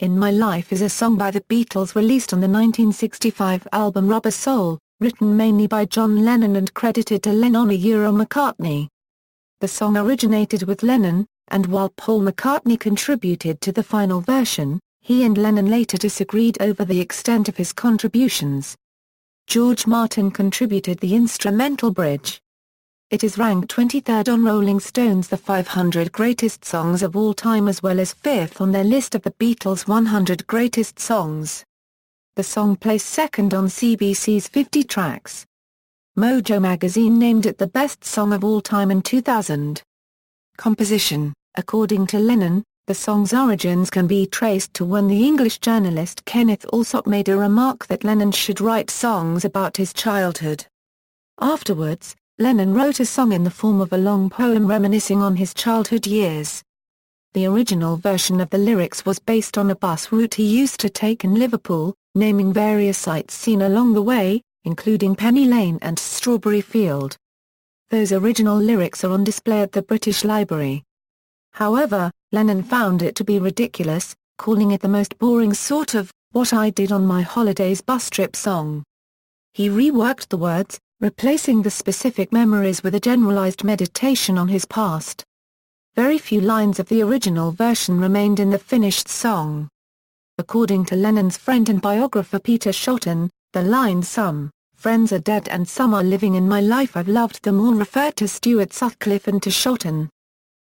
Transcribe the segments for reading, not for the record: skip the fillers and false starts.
In My Life is a song by the Beatles released on the 1965 album Rubber Soul, written mainly by John Lennon and credited to Lennon/McCartney. The song originated with Lennon, and while Paul McCartney contributed to the final version, he and Lennon later disagreed over the extent of his contributions. George Martin contributed the instrumental bridge. It is ranked 23rd on Rolling Stone's The 500 Greatest Songs of All Time as well as 5th on their list of the Beatles' 100 Greatest Songs. The song placed second on CBC's 50 Tracks. Mojo magazine named it the best song of all time in 2000. Composition: according to Lennon, the song's origins can be traced to when the English journalist Kenneth Alsop made a remark that Lennon should write songs about his childhood. Afterwards, Lennon wrote a song in the form of a long poem reminiscing on his childhood years. The original version of the lyrics was based on a bus route he used to take in Liverpool, naming various sights seen along the way, including Penny Lane and Strawberry Field. Those original lyrics are on display at the British Library. However, Lennon found it to be ridiculous, calling it the most boring sort of, "what I did on my holidays bus trip" song. He reworked the words, replacing the specific memories with a generalized meditation on his past. Very few lines of the original version remained in the finished song. According to Lennon's friend and biographer Peter Shotton, the line "some friends are dead and some are living in my life I've loved them all" referred to Stuart Sutcliffe and to Shotton.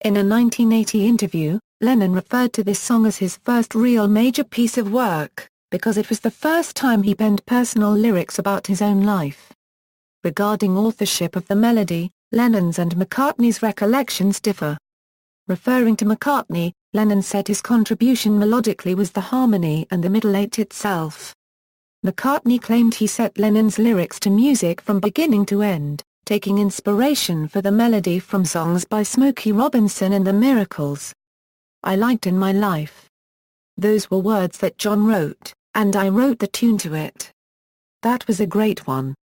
In a 1980 interview, Lennon referred to this song as his first real major piece of work, because it was the first time he penned personal lyrics about his own life. Regarding authorship of the melody, Lennon's and McCartney's recollections differ. Referring to McCartney, Lennon said his contribution melodically was the harmony and the middle eight itself. McCartney claimed he set Lennon's lyrics to music from beginning to end, taking inspiration for the melody from songs by Smokey Robinson and the Miracles. "I liked In My Life. Those were words that John wrote, and I wrote the tune to it. That was a great one."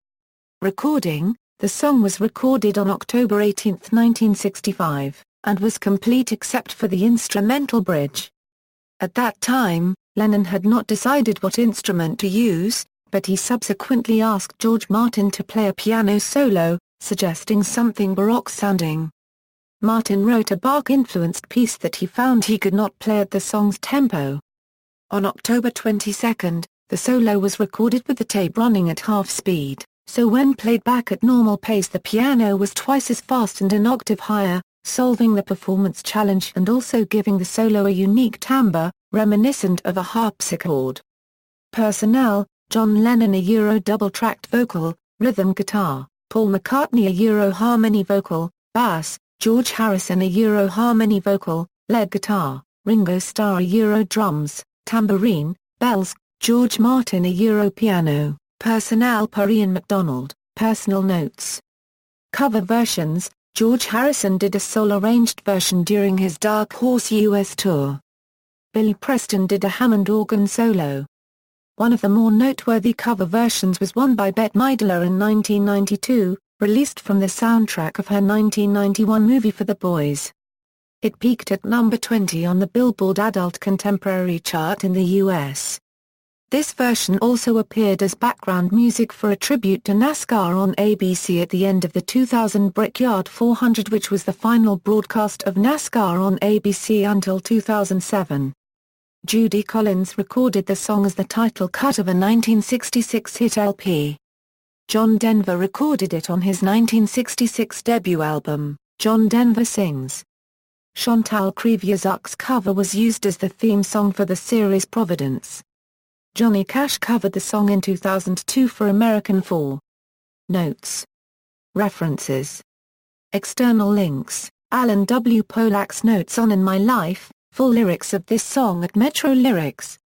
Recording: the song was recorded on October 18, 1965, and was complete except for the instrumental bridge. At that time, Lennon had not decided what instrument to use, but he subsequently asked George Martin to play a piano solo, suggesting something Baroque-sounding. Martin wrote a Bach-influenced piece that he found he could not play at the song's tempo. On October 22, the solo was recorded with the tape running at half speed, so when played back at normal pace the piano was twice as fast and an octave higher, solving the performance challenge and also giving the solo a unique timbre, reminiscent of a harpsichord. Personnel: John Lennon a Euro double-tracked vocal, rhythm guitar, Paul McCartney a Euro harmony vocal, bass, George Harrison a Euro harmony vocal, lead guitar, Ringo Starr a Euro drums, tambourine, bells, George Martin a Euro piano. Personnel per Ian MacDonald. Personal notes. Cover versions: George Harrison did a soul-arranged version during his Dark Horse US tour. Billy Preston did a Hammond organ solo. One of the more noteworthy cover versions was one by Bette Midler in 1992, released from the soundtrack of her 1991 movie For the Boys. It peaked at number 20 on the Billboard Adult Contemporary chart in the US. This version also appeared as background music for a tribute to NASCAR on ABC at the end of the 2000 Brickyard 400, which was the final broadcast of NASCAR on ABC until 2007. Judy Collins recorded the song as the title cut of a 1966 hit LP. John Denver recorded it on his 1966 debut album, John Denver Sings. Chantal Kreviazuk's cover was used as the theme song for the series Providence. Johnny Cash covered the song in 2002 for American 4. Notes. References. External links: Alan W. Polak's Notes on In My Life, full lyrics of this song at Metro Lyrics.